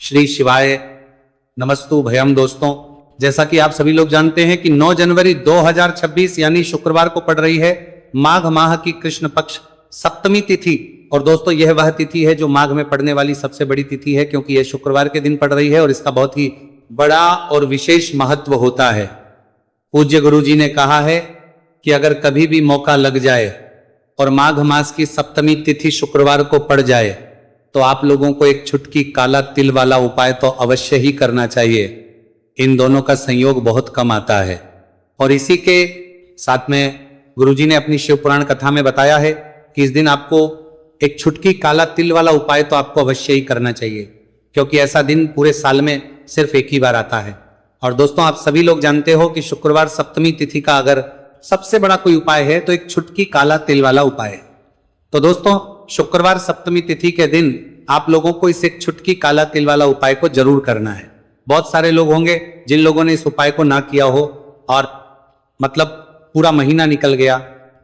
श्री शिवाय नमस्तु भयम। दोस्तों, जैसा कि आप सभी लोग जानते हैं कि 9 जनवरी 2026 यानी शुक्रवार को पड़ रही है माघ माह की कृष्ण पक्ष सप्तमी तिथि। और दोस्तों, यह वह तिथि है जो माघ में पड़ने वाली सबसे बड़ी तिथि है, क्योंकि यह शुक्रवार के दिन पड़ रही है और इसका बहुत ही बड़ा और विशेष महत्व होता है। पूज्य गुरु जी ने कहा है कि अगर कभी भी मौका लग जाए और माघ मास की सप्तमी तिथि शुक्रवार को पड़ जाए तो आप लोगों को एक चुटकी काला तिल वाला उपाय तो अवश्य ही करना चाहिए। इन दोनों का संयोग बहुत कम आता है। और इसी के साथ में गुरुजी ने अपनी शिव पुराण कथा में बताया है कि इस दिन आपको एक चुटकी काला तिल वाला उपाय तो आपको अवश्य ही करना चाहिए, क्योंकि ऐसा दिन पूरे साल में सिर्फ एक ही बार आता है। और दोस्तों, आप सभी लोग जानते हो कि शुक्रवार सप्तमी तिथि का अगर सबसे बड़ा कोई उपाय है तो एक चुटकी काला तिल वाला उपाय है। तो दोस्तों, शुक्रवार सप्तमी तिथि के दिन आप लोगों को इस एक चुटकी काला तिल वाला उपाय को जरूर करना है। बहुत सारे लोग होंगे जिन लोगों ने इस उपाय को ना किया हो और मतलब पूरा महीना निकल गया,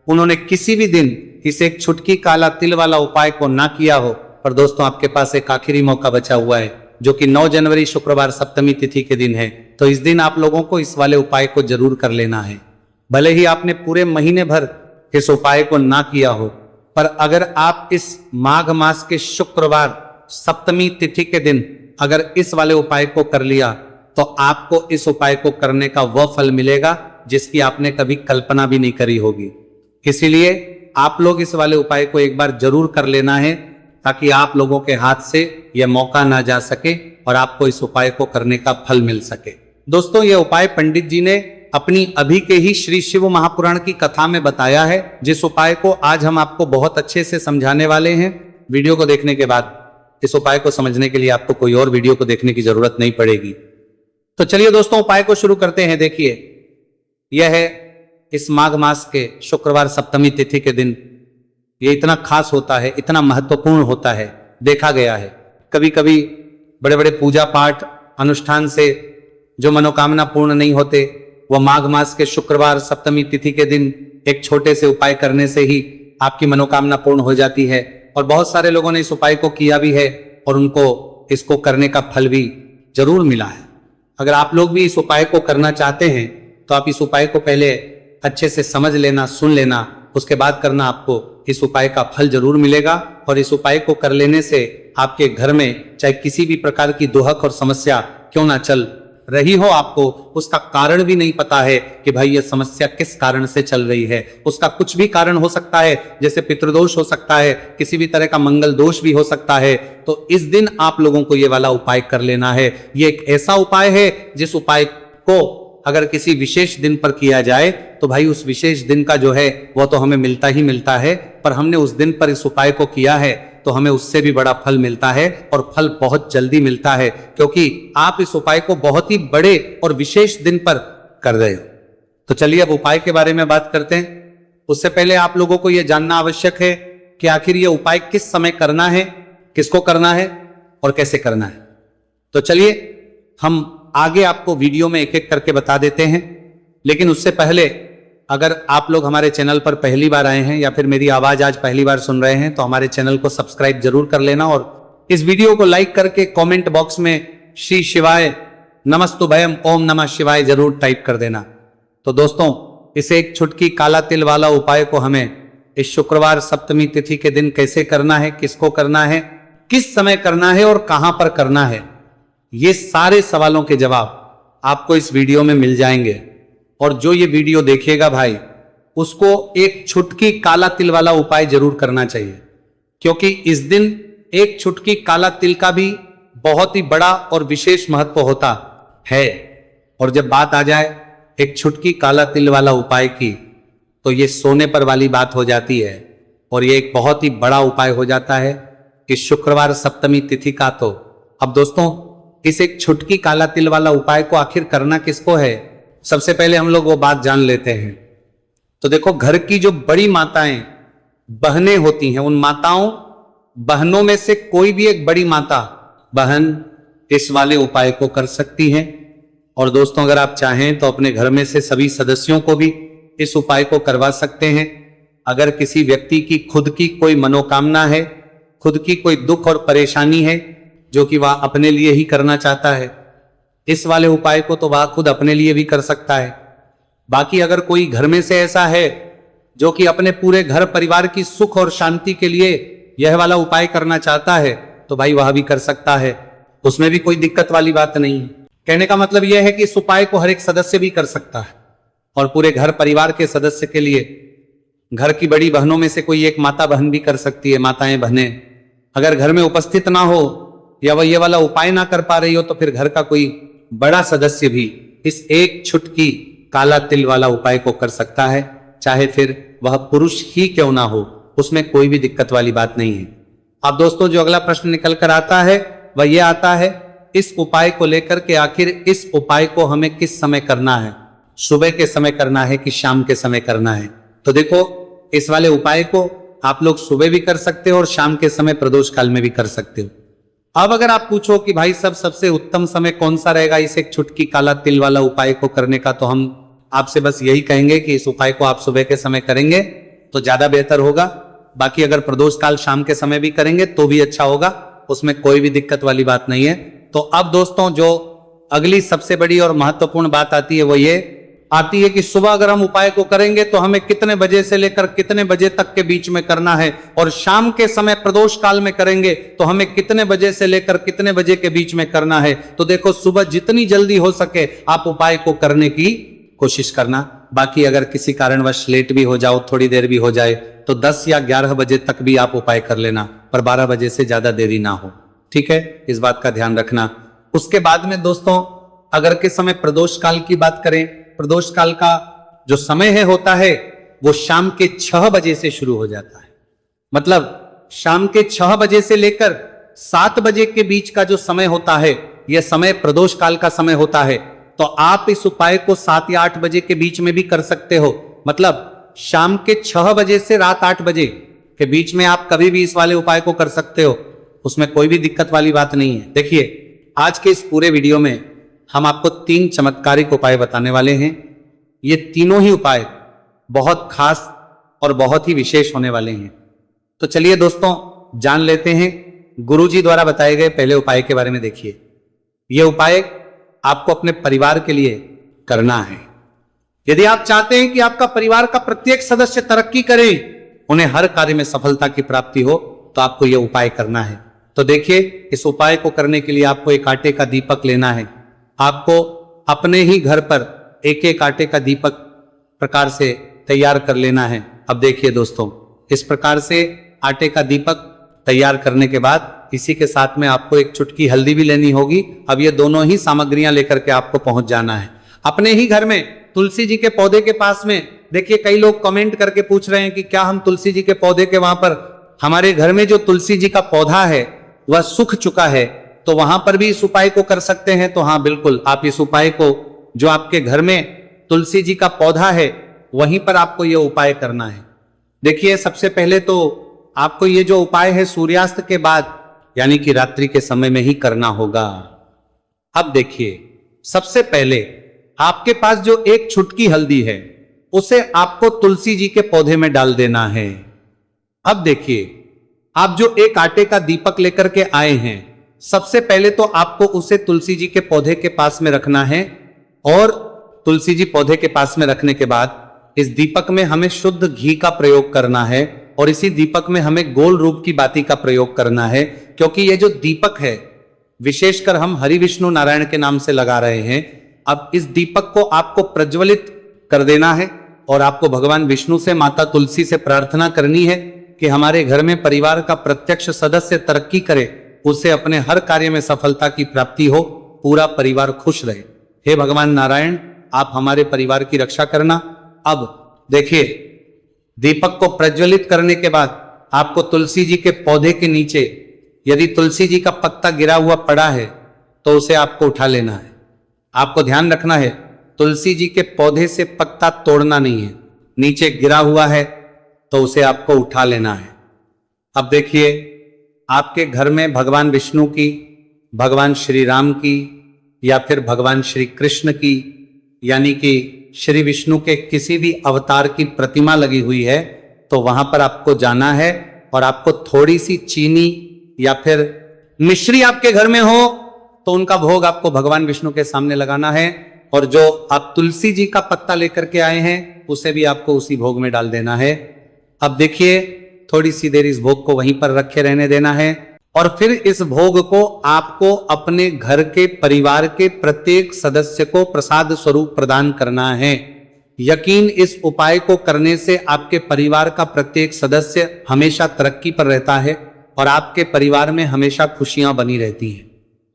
उन्होंने किसी भी दिन इस एक चुटकी काला तिल वाला उपाय को ना किया हो। पर दोस्तों, आपके पास एक आखिरी मौका बचा हुआ है, जो कि 9 जनवरी शुक्रवार सप्तमी तिथि के दिन है। तो इस दिन आप लोगों को इस वाले उपाय को जरूर कर लेना है। भले ही आपने पूरे महीने भर इस उपाय को ना किया हो, पर अगर आप इस माघ मास के शुक्रवार सप्तमी तिथि के दिन अगर इस वाले उपाय को कर लिया तो आपको इस उपाय को करने का वह फल मिलेगा जिसकी आपने कभी कल्पना भी नहीं करी होगी। इसीलिए आप लोग इस वाले उपाय को एक बार जरूर कर लेना है, ताकि आप लोगों के हाथ से यह मौका ना जा सके और आपको इस उपाय को करने का फल मिल सके। दोस्तों, यह उपाय पंडित जी ने अपनी अभी के ही श्री शिव महापुराण की कथा में बताया है, जिस उपाय को आज हम आपको बहुत अच्छे से समझाने वाले हैं। वीडियो को देखने के बाद इस उपाय को समझने के लिए आपको कोई और वीडियो को देखने की जरूरत नहीं पड़ेगी। तो चलिए दोस्तों, उपाय को शुरू करते हैं। देखिए, यह है इस माघ मास के शुक्रवार सप्तमी तिथि के दिन। यह इतना खास होता है, इतना महत्वपूर्ण होता है। देखा गया है कभी कभी बड़े बड़े पूजा पाठ अनुष्ठान से जो मनोकामना पूर्ण नहीं होते, वह माघ मास के शुक्रवार सप्तमी तिथि के दिन एक छोटे से उपाय करने से ही आपकी मनोकामना पूर्ण हो जाती है। और बहुत सारे लोगों ने इस उपाय को किया भी है और उनको इसको करने का फल भी जरूर मिला है। अगर आप लोग भी इस उपाय को करना चाहते हैं तो आप इस उपाय को पहले अच्छे से समझ लेना, सुन लेना, उसके बाद करना। आपको इस उपाय का फल जरूर मिलेगा। और इस उपाय को कर लेने से आपके घर में चाहे किसी भी प्रकार की दुहक और समस्या क्यों ना चल रही हो, आपको उसका कारण भी नहीं पता है कि भाई यह समस्या किस कारण से चल रही है। उसका कुछ भी कारण हो सकता है, जैसे पितृदोष हो सकता है, किसी भी तरह का मंगल दोष भी हो सकता है। तो इस दिन आप लोगों को यह वाला उपाय कर लेना है। यह एक ऐसा उपाय है जिस उपाय को अगर किसी विशेष दिन पर किया जाए तो भाई उस विशेष दिन का जो है वह तो हमें मिलता ही मिलता है। पर हमने उस दिन पर इस उपाय को किया है तो हमें उससे भी बड़ा फल मिलता है, और फल बहुत जल्दी मिलता है, क्योंकि आप इस उपाय को बहुत ही बड़े और विशेष दिन पर कर रहे हो। तो चलिए अब उपाय के बारे में बात करते हैं। उससे पहले आप लोगों को यह जानना आवश्यक है कि आखिर यह उपाय किस समय करना है, किसको करना है और कैसे करना है। तो चलिए हम आगे आपको वीडियो में एक एक करके बता देते हैं। लेकिन उससे पहले, अगर आप लोग हमारे चैनल पर पहली बार आए हैं या फिर मेरी आवाज आज पहली बार सुन रहे हैं, तो हमारे चैनल को सब्सक्राइब जरूर कर लेना और इस वीडियो को लाइक करके कमेंट बॉक्स में श्री शिवाय नमस्तुभयम ओम नमः शिवाय जरूर टाइप कर देना। तो दोस्तों, इस एक चुटकी काला तिल वाला उपाय को हमें इस शुक्रवार सप्तमी तिथि के दिन कैसे करना है, किसको करना है, किस समय करना है और कहां पर करना है, ये सारे सवालों के जवाब आपको इस वीडियो में मिल जाएंगे। और जो ये वीडियो देखेगा भाई, उसको एक चुटकी काला तिल वाला उपाय जरूर करना चाहिए, क्योंकि इस दिन एक चुटकी काला तिल का भी बहुत ही बड़ा और विशेष महत्व होता है। और जब बात आ जाए एक चुटकी काला तिल वाला उपाय की, तो ये सोने पर वाली बात हो जाती है और ये एक बहुत ही बड़ा उपाय हो जाता है इस शुक्रवार सप्तमी तिथि का। तो अब दोस्तों, इस एक चुटकी काला तिल वाला उपाय को आखिर करना किसको है, सबसे पहले हम लोग वो बात जान लेते हैं। तो देखो, घर की जो बड़ी माताएं बहनें होती हैं, उन माताओं बहनों में से कोई भी एक बड़ी माता बहन इस वाले उपाय को कर सकती है। और दोस्तों, अगर आप चाहें तो अपने घर में से सभी सदस्यों को भी इस उपाय को करवा सकते हैं। अगर किसी व्यक्ति की खुद की कोई मनोकामना है, खुद की कोई दुख और परेशानी है, जो कि वह अपने लिए ही करना चाहता है। इस वाले उपाय को तो वह खुद अपने लिए भी कर सकता है। बाकी अगर कोई घर में से ऐसा है जो कि अपने पूरे घर परिवार की सुख और शांति के लिए यह वाला उपाय करना चाहता है, तो भाई वह भी कर सकता है, उसमें भी कोई दिक्कत वाली बात नहीं है। कहने का मतलब यह है कि इस उपाय को हर एक सदस्य भी कर सकता है और पूरे घर परिवार के सदस्य के लिए घर की बड़ी बहनों में से कोई एक माता बहन भी कर सकती है। माताएं बहनें अगर घर में उपस्थित ना हो या वह ये वाला उपाय ना कर पा रही हो, तो फिर घर का कोई बड़ा सदस्य भी इस एक छुटकी काला तिल वाला उपाय को कर सकता है, चाहे फिर वह पुरुष ही क्यों ना हो, उसमें कोई भी दिक्कत वाली बात नहीं है। अब दोस्तों जो अगला प्रश्न निकल कर आता है वह यह आता है इस उपाय को लेकर के आखिर इस उपाय को हमें किस समय करना है, सुबह के समय करना है कि शाम के समय करना है। तो देखो इस वाले उपाय को आप लोग सुबह भी कर सकते हो और शाम के समय प्रदोष काल में भी कर सकते हो। अब अगर आप पूछो कि भाई सबसे उत्तम समय कौन सा रहेगा इस एक छुटकी काला तिल वाला उपाय को करने का, तो हम आपसे बस यही कहेंगे कि इस उपाय को आप सुबह के समय करेंगे तो ज्यादा बेहतर होगा। बाकी अगर प्रदोष काल शाम के समय भी करेंगे तो भी अच्छा होगा, उसमें कोई भी दिक्कत वाली बात नहीं है। तो अब दोस्तों जो अगली सबसे बड़ी और महत्वपूर्ण बात आती है वो ये आती है कि सुबह अगर हम उपाय को करेंगे तो हमें कितने बजे से लेकर कितने बजे तक के बीच में करना है, और शाम के समय प्रदोष काल में करेंगे तो हमें कितने बजे से लेकर कितने बजे के बीच में करना है। तो देखो सुबह जितनी जल्दी हो सके आप उपाय को करने की कोशिश करना। बाकी अगर किसी कारणवश लेट भी हो जाओ, थोड़ी देर भी हो जाए, तो 10 या 11 बजे तक भी आप उपाय कर लेना, पर 12 बजे से ज्यादा देरी ना हो, ठीक है, इस बात का ध्यान रखना। उसके बाद में दोस्तों अगर के समय प्रदोष काल की बात करें, प्रदोष काल का जो समय है होता है वो शाम के 6 बजे से शुरू हो जाता है। मतलब शाम के 6 बजे से लेकर 7 बजे के बीच का जो समय होता है यह समय प्रदोष काल का समय होता है। तो आप इस उपाय को 7 या 8 बजे के बीच में भी कर सकते हो। मतलब शाम के 6 बजे से रात 8 बजे के बीच में आप कभी भी इस वाले उपाय को कर सकते हो, उसमें कोई भी दिक्कत वाली बात नहीं है। देखिए आज के इस पूरे वीडियो में हम आपको 3 चमत्कारिक उपाय बताने वाले हैं। ये तीनों ही उपाय बहुत खास और बहुत ही विशेष होने वाले हैं। तो चलिए दोस्तों जान लेते हैं गुरुजी द्वारा बताए गए पहले उपाय के बारे में। देखिए यह उपाय आपको अपने परिवार के लिए करना है। यदि आप चाहते हैं कि आपका परिवार का प्रत्येक सदस्य तरक्की करे, उन्हें हर कार्य में सफलता की प्राप्ति हो, तो आपको यह उपाय करना है। तो देखिए इस उपाय को करने के लिए आपको एक आटे का दीपक लेना है। आपको अपने ही घर पर एक एक आटे का दीपक प्रकार से तैयार कर लेना है। अब देखिए दोस्तों इस प्रकार से आटे का दीपक तैयार करने के बाद इसी के साथ में आपको एक चुटकी हल्दी भी लेनी होगी। अब ये दोनों ही सामग्रियां लेकर के आपको पहुंच जाना है अपने ही घर में तुलसी जी के पौधे के पास में। देखिए कई लोग कमेंट करके पूछ रहे हैं कि क्या हम तुलसी जी के पौधे के वहां पर, हमारे घर में जो तुलसी जी का पौधा है वह सूख चुका है, तो वहां पर भी इस उपाय को कर सकते हैं। तो हाँ बिल्कुल आप इस उपाय को जो आपके घर में तुलसी जी का पौधा है वहीं पर आपको यह उपाय करना है। देखिए सबसे पहले तो आपको ये जो उपाय है सूर्यास्त के बाद यानी कि रात्रि के समय में ही करना होगा। अब देखिए सबसे पहले आपके पास जो एक छुटकी हल्दी है उसे आपको तुलसी जी के पौधे में डाल देना है। अब देखिए आप जो एक आटे का दीपक लेकर के आए हैं, सबसे पहले तो आपको उसे तुलसी जी के पौधे के पास में रखना है, और तुलसी जी पौधे के पास में रखने के बाद इस दीपक में हमें शुद्ध घी का प्रयोग करना है, और इसी दीपक में हमें गोल रूप की बाती का प्रयोग करना है। क्योंकि ये जो दीपक है विशेषकर हम हरि विष्णु नारायण के नाम से लगा रहे हैं। अब इस दीपक को आपको प्रज्वलित कर देना है और आपको भगवान विष्णु से, माता तुलसी से प्रार्थना करनी है कि हमारे घर में परिवार का प्रत्यक्ष सदस्य तरक्की करे, उसे अपने हर कार्य में सफलता की प्राप्ति हो, पूरा परिवार खुश रहे। हे भगवान नारायण आप हमारे परिवार की रक्षा करना। अब देखिए दीपक को प्रज्वलित करने के बाद आपको तुलसी जी के पौधे के नीचे यदि तुलसी जी का पत्ता गिरा हुआ पड़ा है तो उसे आपको उठा लेना है। आपको ध्यान रखना है तुलसी जी के पौधे से पत्ता तोड़ना नहीं है, नीचे गिरा हुआ है तो उसे आपको उठा लेना है। अब देखिए आपके घर में भगवान विष्णु की, भगवान श्री राम की या फिर भगवान श्री कृष्ण की यानी कि श्री विष्णु के किसी भी अवतार की प्रतिमा लगी हुई है, तो वहां पर आपको जाना है और आपको थोड़ी सी चीनी या फिर मिश्री आपके घर में हो तो उनका भोग आपको भगवान विष्णु के सामने लगाना है, और जो आप तुलसी जी का पत्ता लेकर के आए हैं उसे भी आपको उसी भोग में डाल देना है। अब देखिए, थोड़ी सी देर इस भोग को वहीं पर रखे रहने देना है, और फिर इस भोग को आपको अपने घर के परिवार के प्रत्येक सदस्य को प्रसाद स्वरूप प्रदान करना है। यकीन, इस उपाय को करने से आपके परिवार का प्रत्येक सदस्य हमेशा तरक्की पर रहता है और आपके परिवार में हमेशा खुशियां बनी रहती हैं।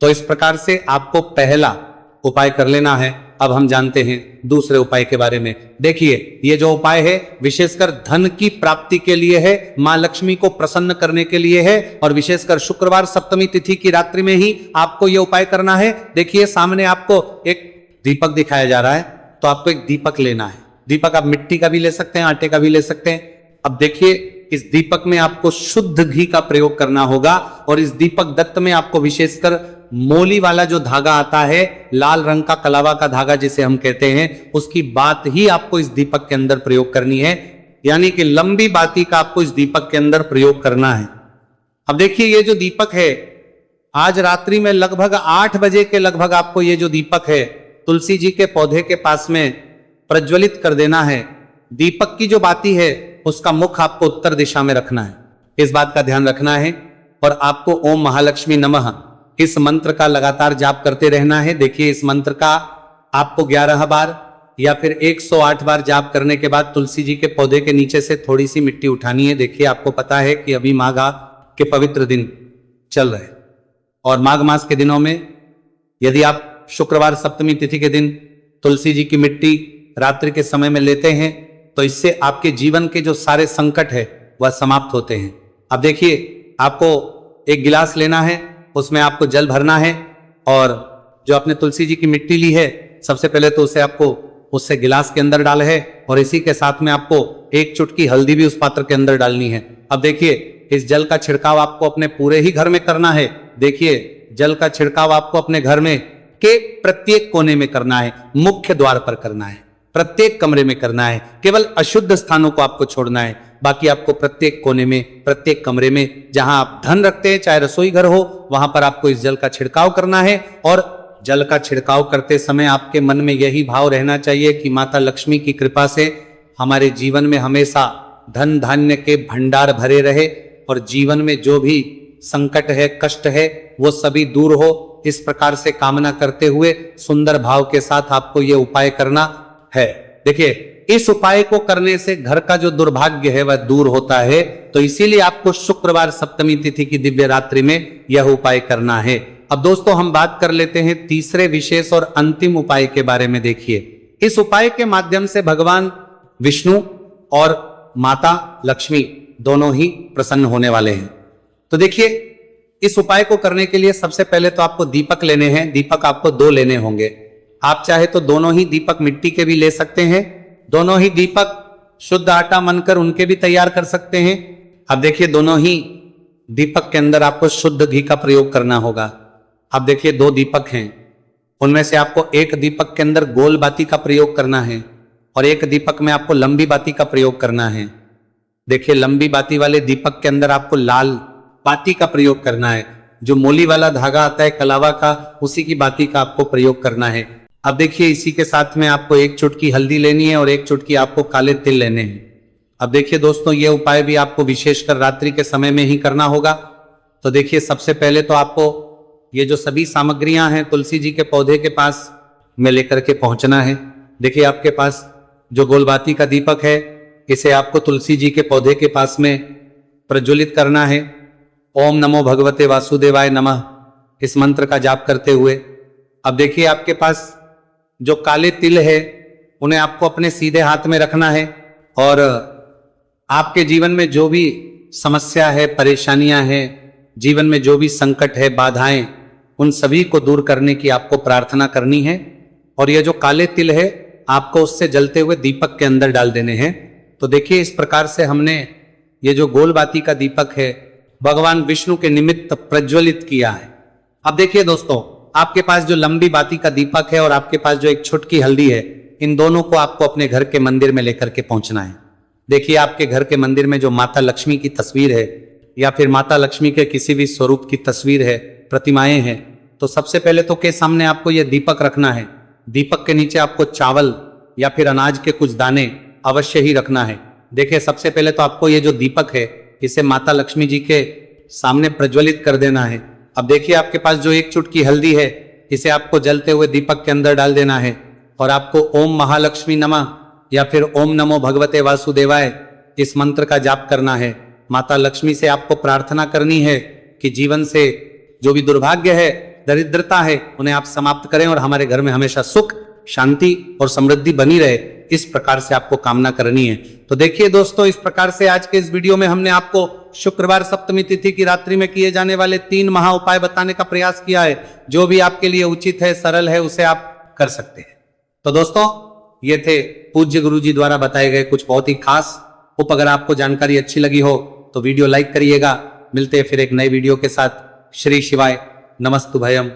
तो इस प्रकार से आपको पहला उपाय कर लेना है। अब हम जानते हैं दूसरे उपाय के बारे में। देखिए, ये जो उपाय है विशेषकर धन की प्राप्ति के लिए है, मां लक्ष्मी को प्रसन्न करने के लिए है, और विशेषकर शुक्रवार सप्तमी तिथि की रात्रि में ही आपको ये उपाय करना है। देखिए, सामने आपको एक दीपक दिखाया जा रहा है, तो आपको एक दीपक लेना है। दीपक आप मिट्टी का भी ले सकते हैं, आटे का भी ले सकते हैं। अब देखिए, इस दीपक में आपको शुद्ध घी का प्रयोग करना होगा, और इस दीपक दत्त में आपको विशेषकर मोली वाला जो धागा आता है, लाल रंग का कलावा का धागा जिसे हम कहते हैं, उसकी बात ही आपको इस दीपक के अंदर प्रयोग करनी है। यानी कि लंबी बाती का आपको इस दीपक के अंदर प्रयोग करना है। अब देखिए, ये जो दीपक है, आज रात्रि में लगभग 8 बजे के लगभग आपको ये जो दीपक है तुलसी जी के पौधे के पास में प्रज्वलित कर देना है। दीपक की जो बाती है उसका मुख आपको उत्तर दिशा में रखना है, इस बात का ध्यान रखना है। और आपको ओम महालक्ष्मी नमः इस मंत्र का लगातार जाप करते रहना है। देखिए, इस मंत्र का आपको 11 बार या फिर 108 बार जाप करने के बाद तुलसी जी के पौधे के नीचे से थोड़ी सी मिट्टी उठानी है। देखिए, आपको पता है कि अभी माघ के पवित्र दिन चल रहे हैं, और माघ मास के दिनों में यदि आप शुक्रवार सप्तमी तिथि के दिन तुलसी जी की मिट्टी रात्रि के समय में लेते हैं तो इससे आपके जीवन के जो सारे संकट है वह समाप्त होते हैं। अब देखिए, आपको एक गिलास लेना है, उसमें आपको जल भरना है, और जो आपने तुलसी जी की मिट्टी ली है सबसे पहले तो उसे आपको उससे गिलास के अंदर डाल है, और इसी के साथ में आपको एक चुटकी हल्दी भी उस पात्र के अंदर डालनी है। अब देखिए, इस जल का छिड़काव आपको अपने पूरे ही घर में करना है। देखिए, जल का छिड़काव आपको अपने घर में के प्रत्येक कोने में करना है, मुख्य द्वार पर करना है, प्रत्येक कमरे में करना है। केवल अशुद्ध स्थानों को आपको छोड़ना है, बाकी आपको प्रत्येक कोने में, प्रत्येक कमरे में जहां आप धन रखते हैं, चाहे रसोई घर हो, वहां पर आपको इस जल का छिड़काव करना है। और जल का छिड़काव करते समय आपके मन में यही भाव रहना चाहिए कि माता लक्ष्मी की कृपा से हमारे जीवन में हमेशा धन धान्य के भंडार भरे रहे, और जीवन में जो भी संकट है, कष्ट है, वो सभी दूर हो। इस प्रकार से कामना करते हुए सुंदर भाव के साथ आपको यह उपाय करना है। देखिए, इस उपाय को करने से घर का जो दुर्भाग्य है वह दूर होता है। तो इसीलिए आपको शुक्रवार सप्तमी तिथि की दिव्य रात्रि में यह उपाय करना है। अब दोस्तों, हम बात कर लेते हैं तीसरे विशेष और अंतिम उपाय के बारे में। देखिए, इस उपाय के माध्यम से भगवान विष्णु और माता लक्ष्मी दोनों ही प्रसन्न होने वाले हैं। तो देखिए, इस उपाय को करने के लिए सबसे पहले तो आपको दीपक लेने हैं। दीपक आपको 2 लेने होंगे। आप चाहे तो दोनों ही दीपक मिट्टी के भी ले सकते हैं, दोनों ही दीपक शुद्ध आटा मनकर उनके भी तैयार कर सकते हैं। अब देखिए, दोनों ही दीपक के अंदर आपको शुद्ध घी का प्रयोग करना होगा। अब देखिए, 2 दीपक हैं, उनमें से आपको एक दीपक के अंदर गोल बाती का प्रयोग करना है, और एक दीपक में आपको लंबी बाती का प्रयोग करना है। देखिए, लंबी बाती वाले दीपक के अंदर आपको लाल बाती का प्रयोग करना है। जो मोली वाला धागा आता है कलावा का, उसी की बाती का आपको प्रयोग करना है। अब देखिए, इसी के साथ में आपको एक चुटकी हल्दी लेनी है और एक चुटकी आपको काले तिल लेने हैं। अब देखिए दोस्तों, ये उपाय भी आपको विशेषकर रात्रि के समय में ही करना होगा। तो देखिए, सबसे पहले तो आपको ये जो सभी सामग्रियां हैं तुलसी जी के पौधे के पास में लेकर के पहुंचना है। देखिए, आपके पास जो गोलबाती का दीपक है, इसे आपको तुलसी जी के पौधे के पास में प्रज्वलित करना है। ओम नमो भगवते वासुदेवाय नमः इस मंत्र का जाप करते हुए। अब देखिए, आपके पास जो काले तिल है उन्हें आपको अपने सीधे हाथ में रखना है, और आपके जीवन में जो भी समस्या है, परेशानियां हैं, जीवन में जो भी संकट है, बाधाएं, उन सभी को दूर करने की आपको प्रार्थना करनी है। और ये जो काले तिल है आपको उससे जलते हुए दीपक के अंदर डाल देने हैं। तो देखिए, इस प्रकार से हमने ये जो गोल बाती का दीपक है भगवान विष्णु के निमित्त प्रज्वलित किया है। अब देखिए दोस्तों, आपके पास जो लंबी बाती का दीपक है और आपके पास जो एक छुटकी हल्दी है, इन दोनों को आपको अपने घर के मंदिर में लेकर के पहुंचना है। देखिए, आपके घर के मंदिर में जो माता लक्ष्मी की तस्वीर है या फिर माता लक्ष्मी के किसी भी स्वरूप की तस्वीर है, प्रतिमाएं हैं, तो सबसे पहले तो के सामने आपको यह दीपक रखना है। दीपक के नीचे आपको चावल या फिर अनाज के कुछ दाने अवश्य ही रखना है। देखिए, सबसे पहले तो आपको ये जो दीपक है इसे माता लक्ष्मी जी के सामने प्रज्वलित कर देना है। अब देखिए, आपके पास जो एक चुटकी हल्दी है इसे आपको जलते हुए दीपक के अंदर डाल देना है और आपको ओम महालक्ष्मी नमः या फिर ओम नमो भगवते वासुदेवाय इस मंत्र का जाप करना है। माता लक्ष्मी से आपको प्रार्थना करनी है कि जीवन से जो भी दुर्भाग्य है, दरिद्रता है, उन्हें आप समाप्त करें और हमारे घर में हमेशा सुख, शांति और समृद्धि बनी रहे, इस प्रकार से आपको कामना करनी है। तो देखिए दोस्तों, इस प्रकार से आज के इस वीडियो में हमने आपको शुक्रवार सप्तमी तिथि की रात्रि में किए जाने वाले 3 महा उपाय बताने का प्रयास किया है। जो भी आपके लिए उचित है, सरल है, उसे आप कर सकते हैं। तो दोस्तों, ये थे पूज्य गुरु जी द्वारा बताए गए कुछ बहुत ही खास उप। अगर आपको जानकारी अच्छी लगी हो तो वीडियो लाइक करिएगा। मिलते हैं फिर एक नए वीडियो के साथ। श्री शिवाय नमस्तुभयम।